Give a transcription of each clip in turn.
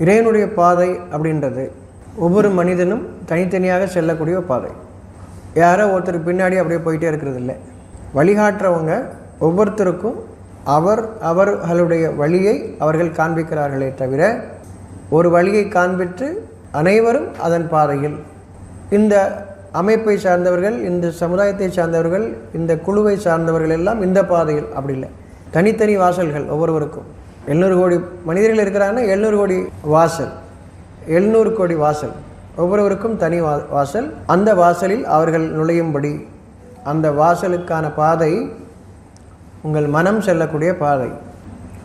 இறைவனுடைய பாதை அப்படின்றது ஒவ்வொரு மனிதனும் தனித்தனியாக செல்லக்கூடிய பாதை. யாரோ ஒருத்தர் பின்னாடி அப்படியே போயிட்டே இருக்கிறது இல்லை. வழிகாட்டுறவங்க ஒவ்வொருத்தருக்கும் அவர்களுடைய வழியை அவர்கள் காண்பிக்கிறார்களே தவிர ஒரு வழியை காண்பித்து அனைவரும் அதன் பாதையில், இந்த அமைப்பை சார்ந்தவர்கள், இந்த சமுதாயத்தை சார்ந்தவர்கள், இந்த குழுவை சார்ந்தவர்கள் எல்லாம் இந்த பாதையில் அப்படி இல்லை. தனித்தனி வாசல்கள் ஒவ்வொருவருக்கும். 700 கோடி மனிதர்கள் இருக்கிறாங்கன்னா 700 கோடி வாசல், 700 கோடி வாசல், ஒவ்வொருவருக்கும் தனி வாசல். அந்த வாசலில் அவர்கள் நுழையும்படி அந்த வாசலுக்கான பாதை உங்கள் மனம் செல்லக்கூடிய பாதை,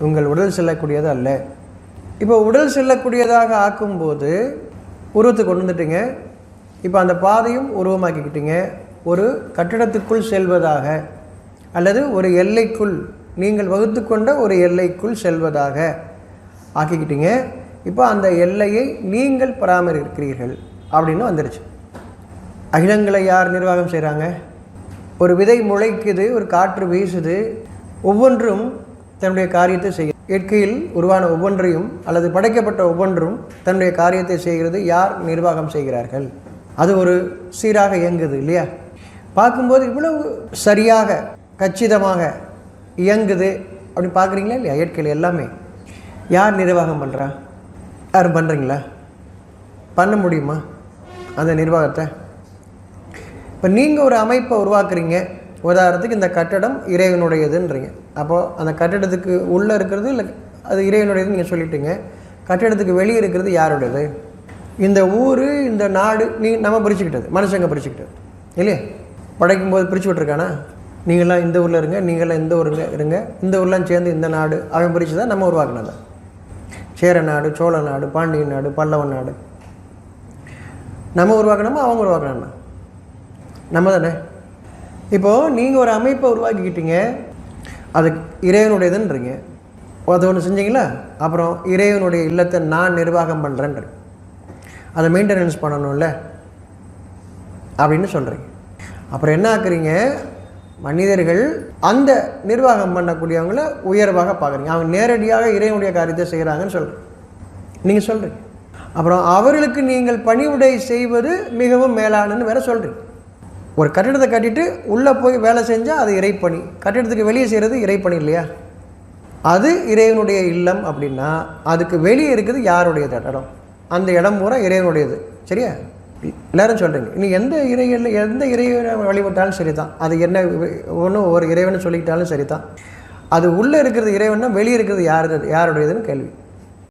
உங்கள் உடல் செல்லக்கூடியது அல்ல. இப்போ உடல் செல்லக்கூடியதாக ஆக்கும்போது உருவத்தை கொண்டு வந்துட்டீங்க. இப்போ அந்த பாதையும் உருவமாக்கிக்கிட்டீங்க. ஒரு கட்டிடத்துக்குள் செல்வதாக அல்லது ஒரு எல்லைக்குள், நீங்கள் வகுத்து கொண்ட ஒரு எல்லைக்குள் செல்வதாக ஆக்கிக்கிட்டீங்க. இப்போ அந்த எல்லையை நீங்கள் பராமரிக்கிறீர்கள் அப்படின்னு வந்துடுச்சு. அகிலங்களை யார் நிர்வாகம் செய்கிறாங்க? ஒரு விதை முளைக்குது, ஒரு காற்று வீசுது, ஒவ்வொன்றும் தன்னுடைய காரியத்தை செய்ய. இயற்கையில் உருவான ஒவ்வொன்றையும் அல்லது படைக்கப்பட்ட ஒவ்வொன்றும் தன்னுடைய காரியத்தை செய்கிறது. யார் நிர்வாகம் செய்கிறார்கள்? அது ஒரு சீராக இயங்குது இல்லையா? பார்க்கும்போது இவ்வளவு சரியாக கச்சிதமாக இயங்குது அப்படின்னு பார்க்குறீங்களா இல்லையா? இயற்கையில் எல்லாமே யார் நிர்வாகம் பண்ணுறா? யாரும் பண்ணுறீங்களா? பண்ண முடியுமா அந்த நிர்வாகத்தை? இப்போ நீங்கள் ஒரு அமைப்பை உருவாக்குறீங்க. உதாரணத்துக்கு இந்த கட்டடம் இறைவனுடையதுன்றீங்க. அப்போது அந்த கட்டடத்துக்கு உள்ளே இருக்கிறது இல்லை, அது இறைவனுடையதுன்னு நீங்கள் சொல்லிட்டீங்க. கட்டடத்துக்கு வெளியே இருக்கிறது யாருடையது? இந்த ஊர், இந்த நாடு, நம்ம பிரிச்சுக்கிட்டது, மனுஷங்க பிரிச்சுக்கிட்டது இல்லையா? படைக்கும்போது பிரித்து விட்ருக்கானா? நீங்களாம் இந்த ஊரில் இருங்க, நீங்களாம் இந்த ஊருங்க இருங்க, இந்த ஊர்லாம் சேர்ந்து இந்த நாடு அவன் பிரித்து தான் நம்ம உருவாக்குனது. சேர நாடு, சோழ நாடு, பாண்டிய நாடு, பல்லவன் நாடு நம்ம உருவாக்கணுமா அவங்க உருவாக்கணும்னா? நம்ம தானே. இப்போது நீங்கள் ஒரு அமைப்பை உருவாக்கிக்கிட்டீங்க, அது இறைவனுடையதுன்றீங்க. அது ஒன்று செஞ்சீங்களா? அப்புறம் இறைவனுடைய இல்லத்தை நான் நிர்வாகம் பண்ணுறேன்ற, அதை மெயின்டெனன்ஸ் பண்ணணும்ல அப்படின்னு சொல்கிறீங்க. அப்புறம் என்ன ஆக்குறீங்க? மனிதர்கள் அந்த நிர்வாகம் பண்ணக்கூடியவங்கள உயர்வாக பார்க்குறீங்க. அவங்க நேரடியாக இறைவனுடைய காரியத்தை செய்கிறாங்கன்னு சொல்கிறீங்க. நீங்கள் சொல்கிறீங்க. அப்புறம் அவர்களுக்கு நீங்கள் பணிவுடை செய்வது மிகவும் மேலானன்னு வேறு சொல்கிறீங்க. ஒரு கட்டிடத்தை கட்டிட்டு உள்ளே போய் வேலை செஞ்சால் அது இறைப்பணி, கட்டிடத்துக்கு வெளியே செய்கிறது இறைப்பணி இல்லையா? அது இறைவனுடைய இல்லம் அப்படின்னா அதுக்கு வெளியே இருக்குது யாருடையது இடம்? அந்த இடம் பூரா இறைவனுடையது. சரியா? எல்லோரும் சொல்கிறீங்க. நீ எந்த இறைவனை வழிபட்டாலும் சரி தான், அது என்ன ஒன்றும் ஒரு இறைவனை சொல்லிக்கிட்டாலும் சரி தான். அது உள்ளே இருக்கிறது இறைவன்னா வெளியே இருக்கிறது யாருடையதுன்னு கேள்வி.